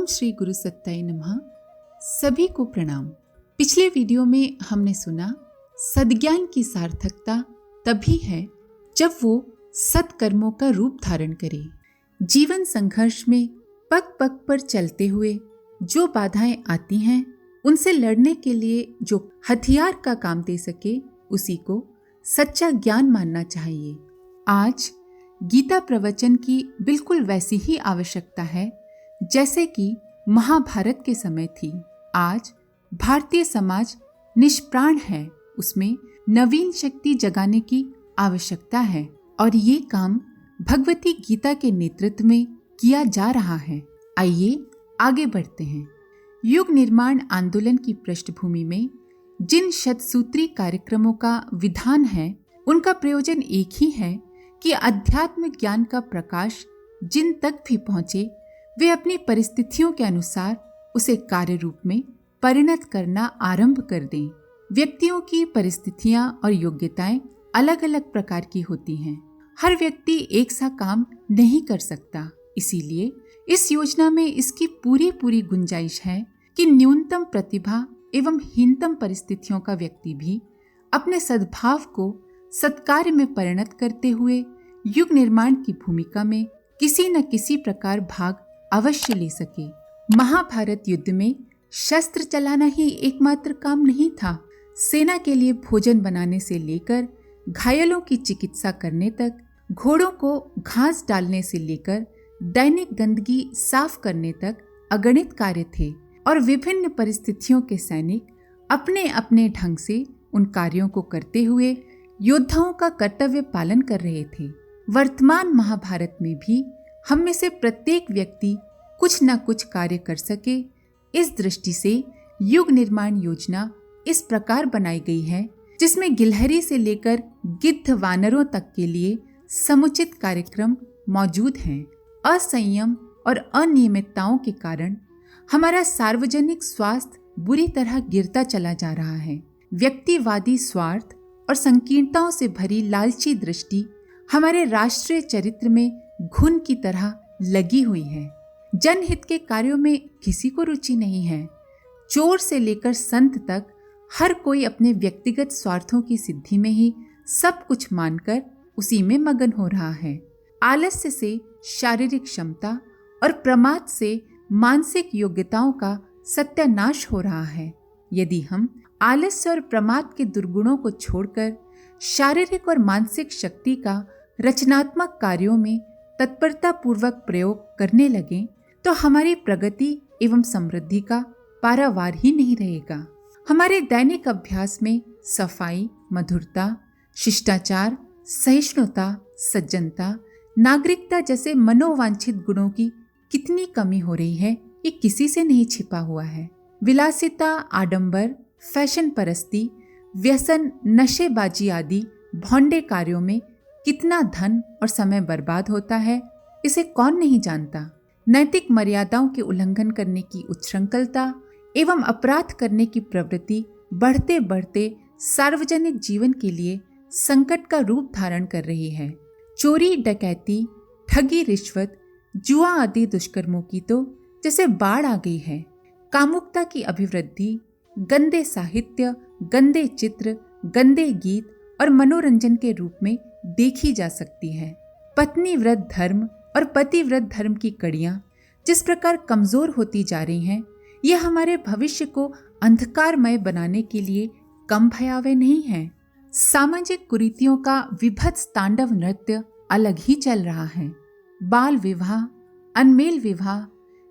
ओम श्री गुरु सत्ताय नमः। सभी को प्रणाम। पिछले वीडियो में हमने सुना सद्ज्ञान की सार्थकता तभी है जब वो सत्कर्मों का रूप धारण करे। जीवन संघर्ष में पग पग पर चलते हुए जो बाधाएं आती हैं उनसे लड़ने के लिए जो हथियार का काम दे सके उसी को सच्चा ज्ञान मानना चाहिए। आज गीता प्रवचन की बिल्कुल वैसी ही आवश्यकता है जैसे कि महाभारत के समय थी। आज भारतीय समाज निष्प्राण है, उसमें नवीन शक्ति जगाने की आवश्यकता है और ये काम भगवती गीता के नेतृत्व में किया जा रहा है। आइए आगे बढ़ते हैं। युग निर्माण आंदोलन की पृष्ठभूमि में जिन शतसूत्री कार्यक्रमों का विधान है उनका प्रयोजन एक ही है कि अध्यात्म ज्ञान का प्रकाश जिन तक भी पहुंचे वे अपनी परिस्थितियों के अनुसार उसे कार्य रूप में परिणत करना आरंभ कर दें। व्यक्तियों की परिस्थितियां और योग्यताएं अलग अलग प्रकार की होती हैं। हर व्यक्ति एक सा काम नहीं कर सकता, इसीलिए इस योजना में इसकी पूरी गुंजाइश है कि न्यूनतम प्रतिभा एवं हीनतम परिस्थितियों का व्यक्ति भी अपने सद्भाव को सत्कार्य में परिणत करते हुए युग निर्माण की भूमिका में किसी न किसी प्रकार भाग अवश्य ले सके। महाभारत युद्ध में शस्त्र चलाना ही एकमात्र काम नहीं था। सेना के लिए भोजन बनाने से लेकर घायलों की चिकित्सा करने तक, घोड़ों को घास डालने से लेकर दैनिक गंदगी साफ करने तक अगणित कार्य थे और विभिन्न परिस्थितियों के सैनिक अपने अपने ढंग से उन कार्यों को करते हुए योद्धाओं का कर्तव्य पालन कर रहे थे। वर्तमान महाभारत में भी हम में से प्रत्येक व्यक्ति कुछ न कुछ कार्य कर सके, इस दृष्टि से युग निर्माण योजना इस प्रकार बनाई गई है जिसमें गिलहरी से लेकर गिद्ध वानरों तक के लिए समुचित कार्यक्रम मौजूद हैं। असंयम और अनियमितताओं के कारण हमारा सार्वजनिक स्वास्थ्य बुरी तरह गिरता चला जा रहा है। व्यक्तिवादी स्वार्थ और संकीर्णताओं से भरी लालची दृष्टि हमारे राष्ट्रीय चरित्र में घुन की तरह लगी हुई है। जनहित के कार्यों में किसी को रुचि नहीं है। चोर से लेकर संत तक हर कोई अपने व्यक्तिगत स्वार्थों की सिद्धि में ही सब कुछ मानकर उसी में मगन हो रहा है। आलस्य से शारीरिक क्षमता और प्रमाद से मानसिक योग्यताओं का सत्यानाश हो रहा है। यदि हम आलस्य और प्रमाद के दुर्गुणों को छोड़कर शारीरिक और मानसिक शक्ति का रचनात्मक कार्यों में तत्परता पूर्वक प्रयोग करने लगें तो हमारी प्रगति एवं समृद्धि का पारावार ही नहीं रहेगा। हमारे दैनिक अभ्यास में सफाई, मधुरता, शिष्टाचार, सहिष्णुता, सज्जनता, नागरिकता जैसे मनोवांछित गुणों की कितनी कमी हो रही है ये किसी से नहीं छिपा हुआ है। विलासिता, आडंबर, फैशन परस्ती, व्यसन, नशेबाजी आदि भौंडे कार्यों में कितना धन और समय बर्बाद होता है इसे कौन नहीं जानता। नैतिक मर्यादाओं के उल्लंघन करने की उच्छृंखलता एवं अपराध करने की प्रवृत्ति बढ़ते बढ़ते सार्वजनिक जीवन के लिए संकट का रूप धारण कर रही है। चोरी, डकैती, ठगी, रिश्वत, जुआ आदि दुष्कर्मों की तो जैसे बाढ़ आ गई है। कामुकता की अभिवृद्धि गंदे साहित्य, गंदे चित्र, गंदे गीत और मनोरंजन के रूप में देखी जा सकती है। पत्नी व्रत धर्म और पतिव्रत धर्म की कड़ियां जिस प्रकार कमजोर होती जा रही हैं, यह हमारे भविष्य को अंधकारमय बनाने के लिए कम भयावह नहीं है। सामाजिक कुरीतियों का विभत्स तांडव नृत्य अलग ही चल रहा है। बाल विवाह, अनमेल विवाह,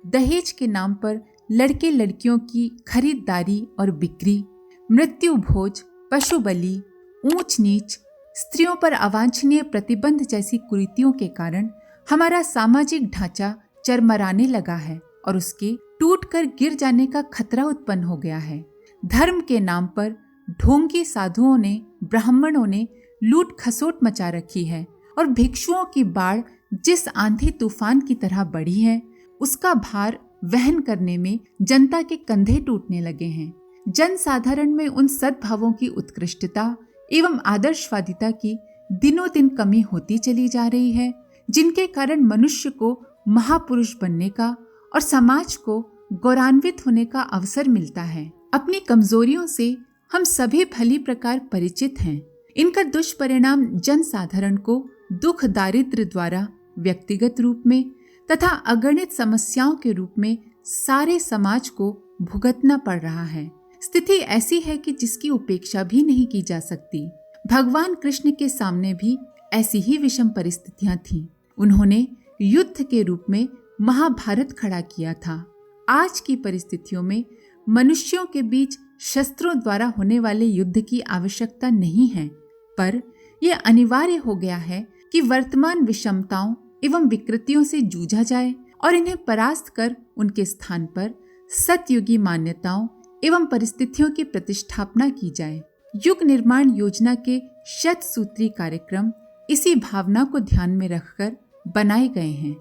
दहेज के नाम पर लड़के लड़कियों की खरीदारी और बिक्री, मृत्यु भोज, पशु बलि, ऊंच नीच, स्त्रियों पर अवांछनीय प्रतिबंध जैसी कुरीतियों के कारण हमारा सामाजिक ढांचा चरमराने लगा है और उसके टूटकर गिर जाने का खतरा उत्पन्न हो गया है। धर्म के नाम पर ढोंगी साधुओं ने, ब्राह्मणों ने लूट खसोट मचा रखी है और भिक्षुओं की बाढ़ जिस आंधी तूफान की तरह बढ़ी है उसका भार वहन करने में जनता के कंधे टूटने लगे हैं। जन साधारण में उन सद्भावों की उत्कृष्टता एवं आदर्शवादिता की दिनों दिन कमी होती चली जा रही है जिनके कारण मनुष्य को महापुरुष बनने का और समाज को गौरवान्वित होने का अवसर मिलता है। अपनी कमजोरियों से हम सभी भली प्रकार परिचित हैं। इनका दुष्परिणाम जन साधारण को दुख दारिद्र्य द्वारा व्यक्तिगत रूप में तथा अगणित समस्याओं के रूप में सारे समाज को भुगतना पड़ रहा है। स्थिति ऐसी है कि जिसकी उपेक्षा भी नहीं की जा सकती। भगवान कृष्ण के सामने भी ऐसी ही विषम परिस्थितियां थीं। उन्होंने युद्ध के रूप में महाभारत खड़ा किया था। आज की परिस्थितियों में मनुष्यों के बीच शस्त्रों द्वारा होने वाले युद्ध की आवश्यकता नहीं है, पर यह अनिवार्य हो गया है कि वर्तमान विषमताओं एवं विकृतियों से जूझा जाए और इन्हें परास्त कर उनके स्थान पर सतयुगी मान्यताओं एवं परिस्थितियों की प्रतिष्ठापना की जाए। युग निर्माण योजना के शतसूत्री कार्यक्रम इसी भावना को ध्यान में रखकर बनाए गए हैं।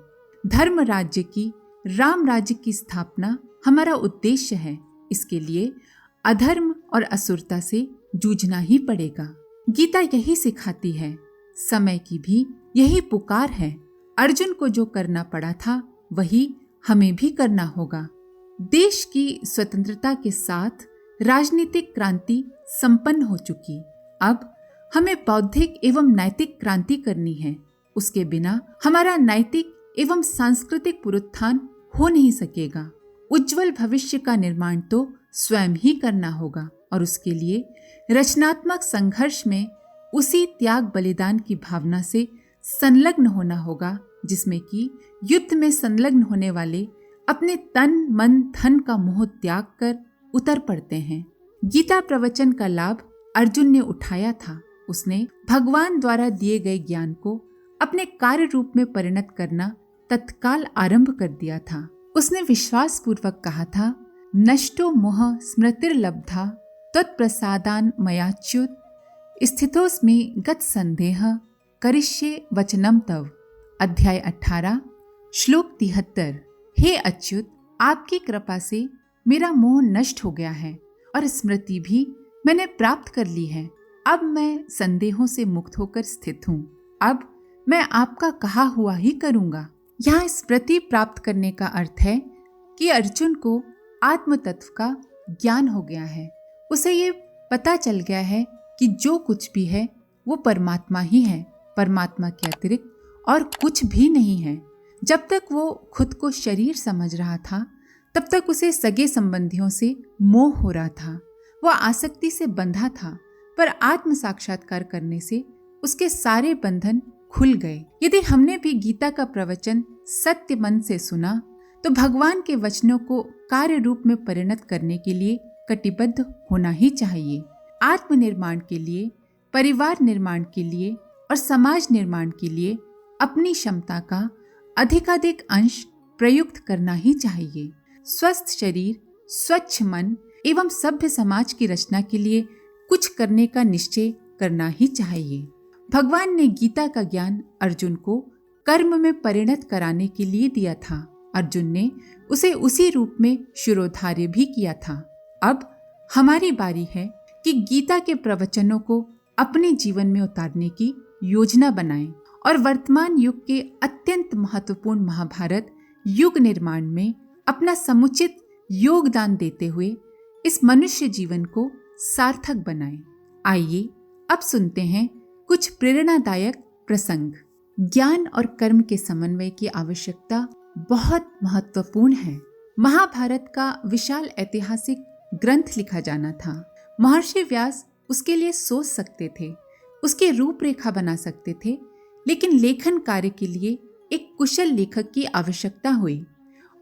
धर्म राज्य की, राम राज्य की स्थापना हमारा उद्देश्य है। इसके लिए अधर्म और असुरता से जूझना ही पड़ेगा। गीता यही सिखाती है। समय की भी यही पुकार है। अर्जुन को जो करना पड़ा था वही हमें भी करना होगा। देश की स्वतंत्रता के साथ राजनीतिक क्रांति संपन्न हो चुकी। अब हमें बौद्धिक एवं नैतिक क्रांति करनी है। उसके बिना हमारा नैतिक एवं सांस्कृतिक पुनरुत्थान हो नहीं सकेगा। उज्जवल भविष्य का निर्माण तो स्वयं ही करना होगा और उसके लिए रचनात्मक संघर्ष में उसी त्याग बलिदान की भावना से संलग्न होना होगा जिसमें कि युद्ध में संलग्न होने वाले अपने तन मन धन का मोह त्याग कर उतर पड़ते हैं। गीता प्रवचन का लाभ अर्जुन ने उठाया था। उसने भगवान द्वारा दिए गए ज्ञान को अपने कार्य रूप में परिणत करना तत्काल आरंभ कर दिया था। उसने विश्वास पूर्वक कहा था, नष्टो मोह स्मृतिर्लब्धा त्वत्प्रसादान मयाच्युत स्थितोस्मि गत संदेह करिष्ये वचनम तव। अध्याय 18 श्लोक 73। हे अच्युत, आपकी कृपा से मेरा मोह नष्ट हो गया है और स्मृति भी मैंने प्राप्त कर ली है। अब मैं संदेहों से मुक्त होकर स्थित हूँ। अब मैं आपका कहा हुआ ही करूँगा। यहाँ स्मृति प्राप्त करने का अर्थ है कि अर्जुन को आत्म तत्व का ज्ञान हो गया है। उसे ये पता चल गया है कि जो कुछ भी है वो परमात्मा ही है, परमात्मा के अतिरिक्त और कुछ भी नहीं है। जब तक वो खुद को शरीर समझ रहा था तब तक उसे सगे संबंधियों से मोह हो रहा था। वह आसक्ति से बंधा था, पर आत्म साक्षात्कार करने से उसके सारे बंधन खुल गए। यदि हमने भी गीता का प्रवचन सत्य मन से सुना तो भगवान के वचनों को कार्य रूप में परिणत करने के लिए कटिबद्ध होना ही चाहिए। आत्मनिर्माण के लिए, परिवार निर्माण के लिए और समाज निर्माण के लिए अपनी क्षमता का अधिकाधिक अंश प्रयुक्त करना ही चाहिए। स्वस्थ शरीर, स्वच्छ मन एवं सभ्य समाज की रचना के लिए कुछ करने का निश्चय करना ही चाहिए। भगवान ने गीता का ज्ञान अर्जुन को कर्म में परिणत कराने के लिए दिया था। अर्जुन ने उसे उसी रूप में शिरोधार्य भी किया था। अब हमारी बारी है कि गीता के प्रवचनों को अपने जीवन में उतारने की योजना बनाएं और वर्तमान युग के अत्यंत महत्वपूर्ण महाभारत युग निर्माण में अपना समुचित योगदान देते हुए इस मनुष्य जीवन को सार्थक बनाएं। आइए अब सुनते हैं कुछ प्रेरणादायक प्रसंग। ज्ञान और कर्म के समन्वय की आवश्यकता बहुत महत्वपूर्ण है। महाभारत का विशाल ऐतिहासिक ग्रंथ लिखा जाना था। महर्षि व्यास उसके लिए सोच सकते थे, उसकी रूपरेखा बना सकते थे, लेकिन लेखन कार्य के लिए एक कुशल लेखक की आवश्यकता हुई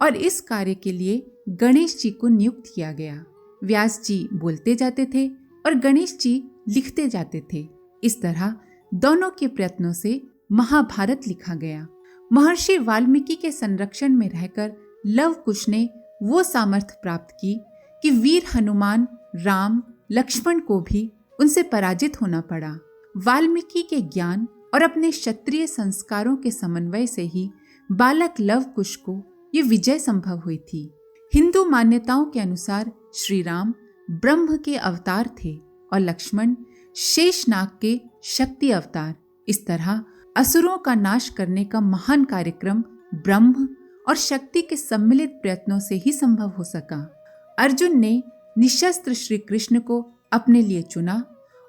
और इस कार्य के लिए गणेश जी को नियुक्त किया गया। व्यास जी बोलते जाते थे और गणेश जी लिखते जाते थे। इस तरह दोनों के प्रयत्नों से महाभारत लिखा गया। महर्षि वाल्मीकि के संरक्षण में रहकर लव कुश ने वो सामर्थ्य प्राप्त की कि वीर हनुमान, राम, लक्ष्मण को भी उनसे पराजित होना पड़ा। वाल्मीकि के ज्ञान और अपने क्षत्रिय संस्कारों के समन्वय से ही बालक लव कुश को ये विजय संभव हुई थी। हिंदू मान्यताओं के अनुसार श्री राम ब्रह्म के अवतार थे और लक्ष्मण शेषनाग के शक्ति अवतार। इस तरह असुरों का नाश करने का महान कार्यक्रम ब्रह्म और शक्ति के सम्मिलित प्रयत्नों से ही संभव हो सका। अर्जुन ने निशस्त्र श्री कृष्ण को अपने लिए चुना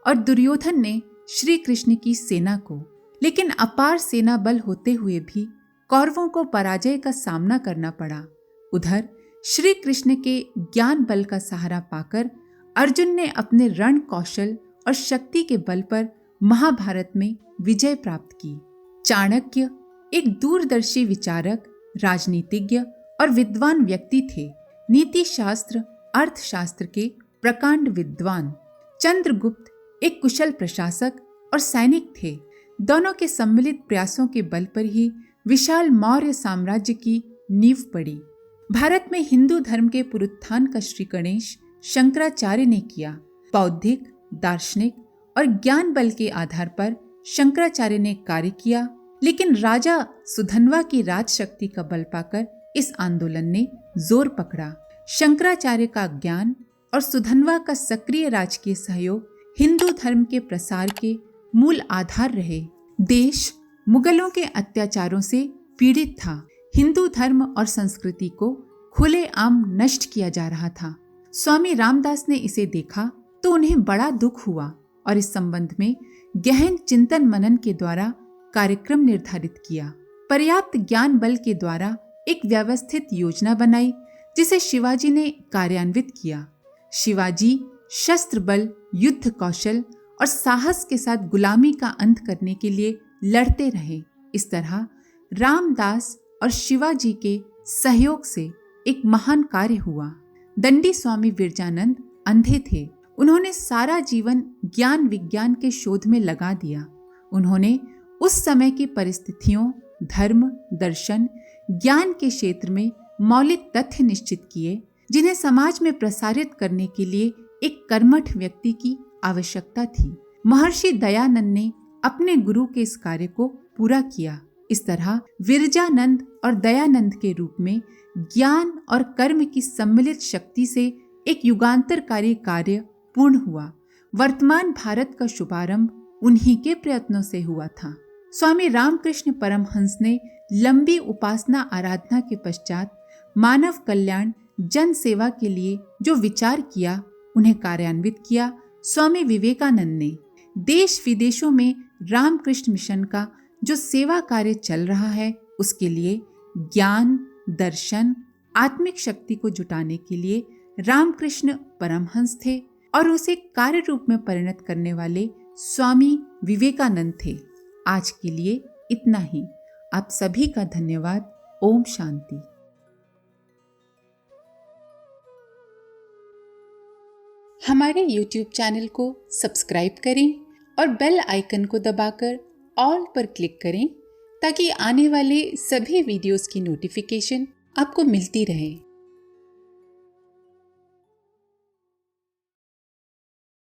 और दुर्योधन ने श्री कृष्ण की सेना को। लेकिन अपार सेना बल होते हुए भी कौरवों को पराजय का सामना करना पड़ा। उधर श्री कृष्ण के ज्ञान बल का सहारा पाकर अर्जुन ने अपने रण कौशल और शक्ति के बल पर महाभारत में विजय प्राप्त की। चाणक्य एक दूरदर्शी विचारक, राजनीतिज्ञ और विद्वान व्यक्ति थे। नीति शास्त्र, अर्थशास्त्र के प्रकांड विद्वान। चंद्रगुप्त एक कुशल प्रशासक और सैनिक थे। दोनों के सम्मिलित प्रयासों के बल पर ही विशाल मौर्य साम्राज्य की नींव पड़ी। भारत में हिंदू धर्म के पुरुत्थान का श्री गणेश शंकराचार्य ने किया। बौद्धिक, दार्शनिक और ज्ञान बल के आधार पर शंकराचार्य ने कार्य किया, लेकिन राजा सुधन्वा की राजशक्ति का बल पाकर इस आंदोलन ने जोर पकड़ा। शंकराचार्य का ज्ञान और सुधन्वा का सक्रिय राजकीय सहयोग हिंदू धर्म के प्रसार के मूल आधार रहे। देश मुगलों के अत्याचारों से पीड़ित था। हिंदू धर्म और संस्कृति को खुलेआम नष्ट किया जा रहा था। स्वामी रामदास ने इसे देखा तो उन्हें बड़ा दुख हुआ और इस संबंध में गहन चिंतन मनन के द्वारा कार्यक्रम निर्धारित किया। पर्याप्त ज्ञान बल के द्वारा एक व्यवस्थित योजना बनाई जिसे शिवाजी ने कार्यान्वित किया। शिवाजी शस्त्र बल, युद्ध कौशल और साहस के साथ गुलामी का अंत करने के लिए लड़ते रहे। इस तरह रामदास और शिवाजी के सहयोग से एक महान कार्य हुआ। दंडी स्वामी विरजानंद अंधे थे। उन्होंने सारा जीवन ज्ञान विज्ञान के शोध में लगा दिया। उन्होंने उस समय की परिस्थितियों, धर्म, दर्शन, ज्ञान के क्षेत्र में मौलिक तथ्य निश्चित किए जिन्हें समाज में प्रसारित करने के लिए एक कर्मठ व्यक्ति की आवश्यकता थी। महर्षि दयानंद ने अपने गुरु के इस कार्य को पूरा किया। इस तरह विरजानंद और दयानंद के रूप में ज्ञान और कर्म की सम्मिलित शक्ति से एक युगांतरकारी कार्य पूर्ण हुआ। वर्तमान भारत का शुभारंभ उन्हीं के प्रयत्नों से हुआ था। स्वामी रामकृष्ण परमहंस ने लंबी उपासना आराधना के पश्चात मानव कल्याण, जन सेवा के लिए जो विचार किया उन्हें कार्यान्वित किया स्वामी विवेकानंद ने। देश विदेशों में रामकृष्ण मिशन का जो सेवा कार्य चल रहा है उसके लिए ज्ञान, दर्शन, आत्मिक शक्ति को जुटाने के लिए रामकृष्ण परमहंस थे और उसे कार्य रूप में परिणत करने वाले स्वामी विवेकानंद थे। आज के लिए इतना ही। आप सभी का धन्यवाद। ओम शांति। हमारे YouTube चैनल को सब्सक्राइब करें और बेल आइकन को दबाकर ऑल पर क्लिक करें ताकि आने वाले सभी वीडियोस की नोटिफिकेशन आपको मिलती रहे।